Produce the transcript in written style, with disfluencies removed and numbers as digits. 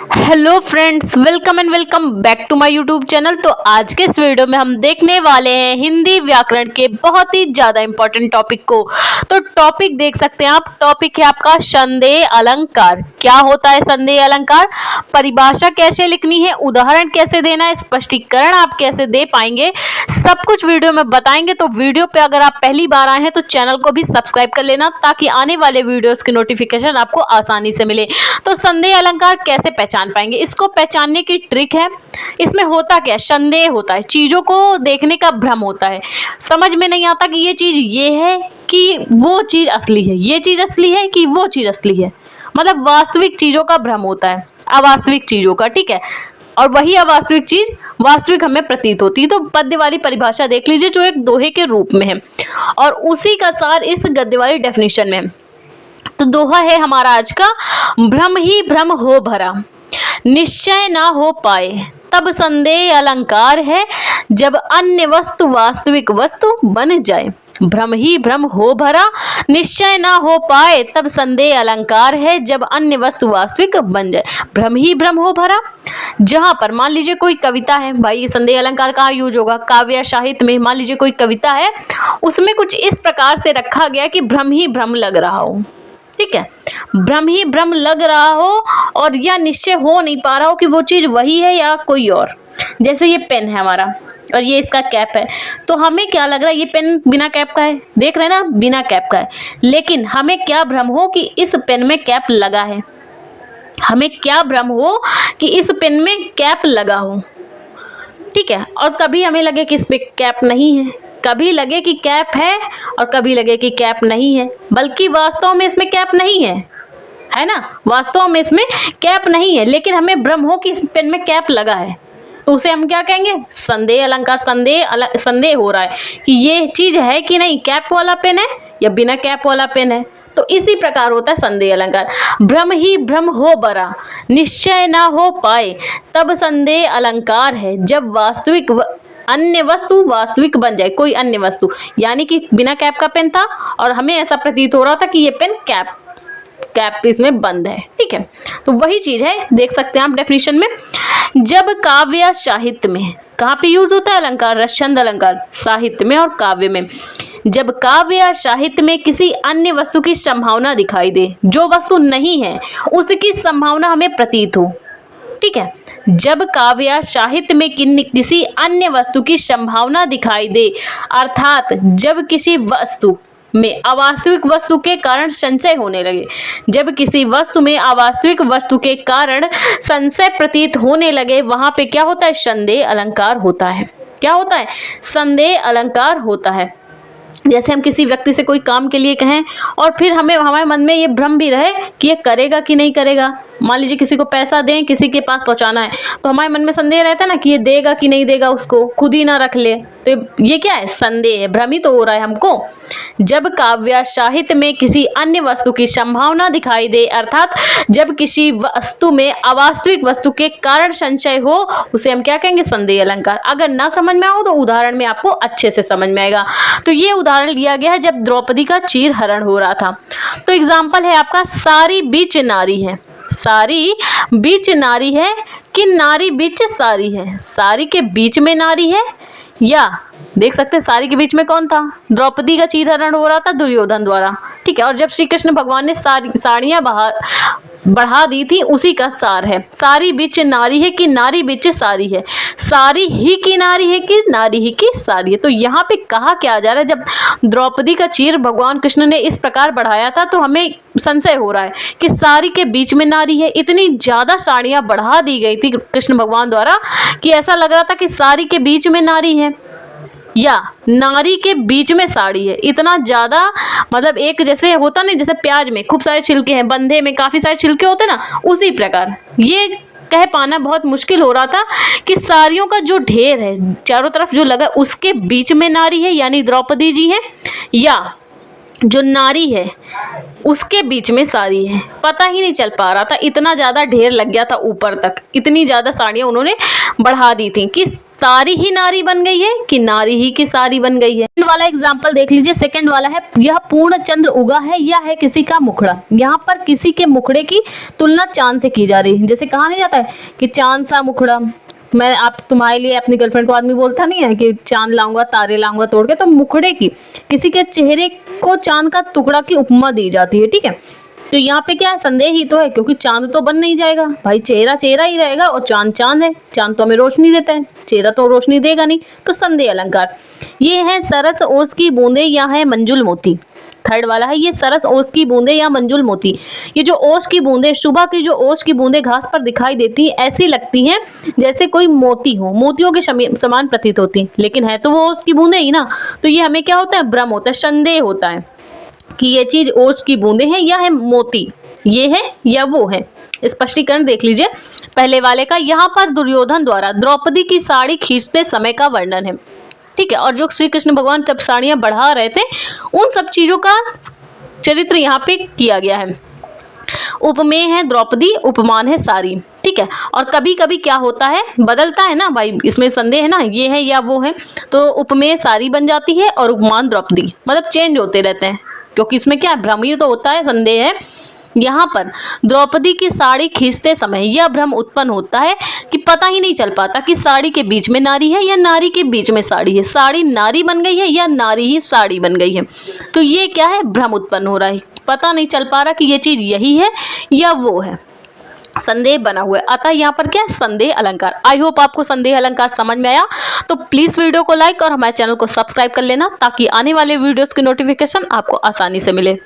Hello friends, welcome and welcome back to my YouTube channel. तो आज के इस वीडियो में हम देखने वाले हैं हिंदी व्याकरण के बहुत ही ज़्यादा इंपॉर्टेंट टॉपिक को। तो टॉपिक देख सकते हैं आप, टॉपिक है आपका संदेह अलंकार। क्या होता है संदेह अलंकार, परिभाषा कैसे लिखनी है, उदाहरण कैसे देना है, स्पष्टीकरण आप कैसे दे पाएंगे, सब कुछ वीडियो में बताएंगे। तो वीडियो पे अगर आप पहली बार आए हैं तो चैनल को भी सब्सक्राइब कर लेना ताकि आने वाले वीडियोस की नोटिफिकेशन आपको आसानी से मिले। तो संदेह अलंकार कैसे पहचान पाएंगे, इसको पहचानने की ट्रिक है। इसमें होता क्या है, संदेह होता है, चीजों को देखने का भ्रम होता है, समझ में नहीं आता कि ये चीज ये है कि वो चीज असली है, ये चीज असली है कि वो चीज असली है। मतलब वास्तविक चीजों का भ्रम होता है, अवास्तविक चीजों का, ठीक है। और वही अवास्तविक चीज वास्तविक हमें प्रतीत होती है। तो पद्य वाली परिभाषा देख लीजिए जो एक दोहे के रूप में है, और उसी का सार इस गद्य वाली डेफिनेशन में। तो दोहा है हमारा आज का, भ्रम ही भ्रम हो भरा, निश्चय ना हो पाए, तब संदेह अलंकार है, जब अन्य वस्तु वास्तविक वस्तु बन जाए। भ्रम ही भ्रम हो भरा, निश्चय ना हो पाए, तब संदेह अलंकार है, जब अन्य वस्तु वास्तविक बन जाए। भ्रम ही भ्रम हो भरा, जहां पर मान लीजिए कोई कविता है, भाई संदेह अलंकार कहाँ यूज होगा, काव्य या साहित्य में। मान लीजिए कोई कविता है, उसमें कुछ इस प्रकार से रखा गया कि भ्रम ही भ्रम लग रहा हो, ठीक है, भ्रम ही भ्रम लग रहा हो, और या निश्चय हो नहीं पा रहा हो कि वो चीज वही है या कोई और। जैसे ये पेन है हमारा और ये इसका कैप है, तो हमें क्या लग रहा है, ये पेन बिना कैप का है, देख रहे हैं ना, बिना कैप का है। लेकिन हमें क्या भ्रम हो कि इस पेन में कैप लगा है, हमें क्या भ्रम हो कि इस पेन में कैप लगा हो, ठीक है। और कभी हमें लगे कि इस पे कैप नहीं है, कभी लगे कि कैप है और कभी लगे कि कैप नहीं है, बल्कि वास्तव में इसमें कैप नहीं है ना, वास्तव में इसमें कैप नहीं है, लेकिन हमें भ्रम हो कि इस पेन में कैप लगा है। तो उसे हम क्या कहेंगे, संदेह अलंकार। संदेह हो रहा है कि ये चीज है कि नहीं, कैप वाला पेन है या बिना कैप वाला पेन है। तो इसी प्रकार होता है संदेह अलंकार। भ्रम ही भ्रम हो बरा, निश्चय ना हो पाए, तब संदेह अलंकार है, जब वास्तविक अन्य वस्तु वास्तविक बन जाए। कोई अन्य वस्तु, यानी कि बिना कैप का पेन था और हमें ऐसा प्रतीत हो रहा था कि ये पेन कैप इसमें बंद है, ठीक है। तो वही चीज है, देख सकते हैं आप डेफिनेशन में। जब काव्य या साहित्य में, कहाँ पे यूज होता है अलंकार, रसछंद अलंकार, साहित्य में और काव्य में। जब काव्य या साहित्य में किसी अन्य वस्तु की संभावना दिखाई दे, जो वस्तु नहीं है उसकी संभावना हमें प्रतीत हो, ठीक है। जब काव्य या साहित्य में किसी अन्य वस्तु की संभावना दिखाई दे, अर्थात जब किसी वस्तु में अवास्तविक वस्तु के कारण संशय होने लगे, जब किसी वस्तु में अवास्तविक वस्तु के कारण संशय प्रतीत होने लगे, वहां पे क्या होता है, संदेह अलंकार होता है। क्या होता है, संदेह अलंकार होता है। जैसे हम किसी व्यक्ति से कोई काम के लिए कहें और फिर हमारे मन में ये भ्रम भी रहे कि ये करेगा कि नहीं करेगा। मान लीजिए किसी को पैसा दें, किसी के पास पहुंचाना है, तो हमारे मन में संदेह रहता है ना कि ये देगा कि नहीं देगा, उसको खुद ही ना रख ले। तो ये क्या है, संदेह है, भ्रमित तो हो रहा है हमको। जब काव्य साहित्य में किसी अन्य वस्तु की संभावना दिखाई दे, अर्थात जब किसी वस्तु में अवास्तविक वस्तु के कारण संशय हो, उसे हम क्या कहेंगे, संदेह अलंकार। अगर ना समझ में आओ तो उदाहरण में आपको अच्छे से समझ में आएगा। तो ये उदाहरण लिया गया है जब द्रौपदी का चीर हरण हो रहा था। तो एग्जाम्पल है आपका, सारी बीच नारी है, सारी बीच नारी है कि नारी बीच सारी है। सारी के बीच में नारी है, या देख सकते हैं सारी के बीच में कौन था, द्रौपदी का चीरहरण हो रहा था दुर्योधन द्वारा, ठीक है। और जब श्री कृष्ण भगवान ने साड़ियां बढ़ा दी थी, उसी का सार है। सारी बीच नारी है कि नारी बीच सारी है, सारी ही की नारी है कि नारी ही की सारी है। तो यहाँ पे कहा क्या जा रहा है, जब द्रौपदी का चीर भगवान कृष्ण ने इस प्रकार बढ़ाया था तो हमें संशय हो रहा है कि सारी के बीच में नारी है। इतनी ज्यादा साड़ियां बढ़ा दी गई थी कृष्ण भगवान द्वारा कि ऐसा लग रहा था कि सारी के बीच में नारी है या नारी के बीच में साड़ी है। इतना ज्यादा, मतलब एक जैसे होता ना, जैसे प्याज में खूब सारे छिलके हैं, बंधे में काफी सारे छिलके होते ना, उसी प्रकार ये कह पाना बहुत मुश्किल हो रहा था कि साड़ियों का जो ढेर है चारों तरफ जो लगा, उसके बीच में नारी है यानी द्रौपदी जी है, या जो नारी है उसके बीच में साड़ी है। पता ही नहीं चल पा रहा था, इतना ज़्यादा ढेर लग गया था ऊपर तक, इतनी ज़्यादा साड़ियाँ उन्होंने बढ़ा दी थी कि सारी ही नारी बन गई है कि नारी ही की साड़ी बन गई है। सेकंड वाला एग्जाम्पल देख लीजिए। सेकंड वाला है, यह पूर्ण चंद्र उगा है या है किसी का मुखड़ा। यहाँ पर किसी के मुखड़े की तुलना चांद से की जा रही है। जैसे कहा नहीं जाता है कि चांद सा मुखड़ा, मैं आप तुम्हारे लिए अपनी गर्लफ्रेंड को आदमी बोलता नहीं है कि चांद लाऊंगा तारे लाऊंगा तोड़ के, तो मुखड़े की, किसी के चेहरे को चांद का टुकड़ा की उपमा दी जाती है। ठीक है, तो यहाँ पे क्या है, संदेह ही तो है, क्योंकि चांद तो बन नहीं जाएगा भाई, चेहरा चेहरा ही रहेगा और चांद चांद है, चांद तो हमें रोशनी देता है, चेहरा तो रोशनी देगा नहीं, तो संदेह अलंकार। ये है सरस ओस की बूंदे या है मंजुल मोती। थर्ड वाला है, ये सरस ओस की बूंदे या मंजुल मोती। ये जो ओस की बूंदे, सुबह की जो ओस की बूंदे घास पर दिखाई देती हैं, ऐसी लगती हैं जैसे कोई मोती हो, मोतियों के समान प्रतीत होती हैं, लेकिन है तो वो ओस की बूंदे ही ना। तो ये हमें क्या होता है, भ्रम होता है, संदेह होता है कि ये चीज ओस की बूंदे हैं या है मोती, ये है या वो है। स्पष्टीकरण देख लीजिए पहले वाले का। यहाँ पर दुर्योधन द्वारा द्रौपदी की साड़ी खींचते समय का वर्णन है। ठीक है, और जो श्री कृष्ण भगवान जब साड़ियाँ बढ़ा रहे थे, उन सब चीजों का चरित्र यहाँ पे किया गया है। उपमेय है द्रौपदी, उपमान है साड़ी। ठीक है, और कभी कभी क्या होता है, बदलता है ना भाई, इसमें संदेह है ना, ये है या वो है, तो उपमेय साड़ी बन जाती है और उपमान द्रौपदी, मतलब चेंज होते रहते हैं, क्योंकि इसमें क्या है, भ्रम ही तो होता है, संदेह है। यहाँ पर द्रौपदी की साड़ी खींचते समय यह भ्रम उत्पन्न होता है कि पता ही नहीं चल पाता कि साड़ी के बीच में नारी है या नारी के बीच में साड़ी है, साड़ी नारी बन गई है या नारी ही साड़ी बन गई है। तो ये क्या है, भ्रम उत्पन्न हो रहा है, पता नहीं चल पा रहा कि ये चीज यही है या वो है, संदेह बना हुआ है। अतः यहाँ पर क्या है, संदेह अलंकार। आई होप आपको संदेह अलंकार समझ में आया। तो प्लीज वीडियो को लाइक और हमारे चैनल को सब्सक्राइब कर लेना, ताकि आने वाले वीडियोस की नोटिफिकेशन आपको आसानी से मिले।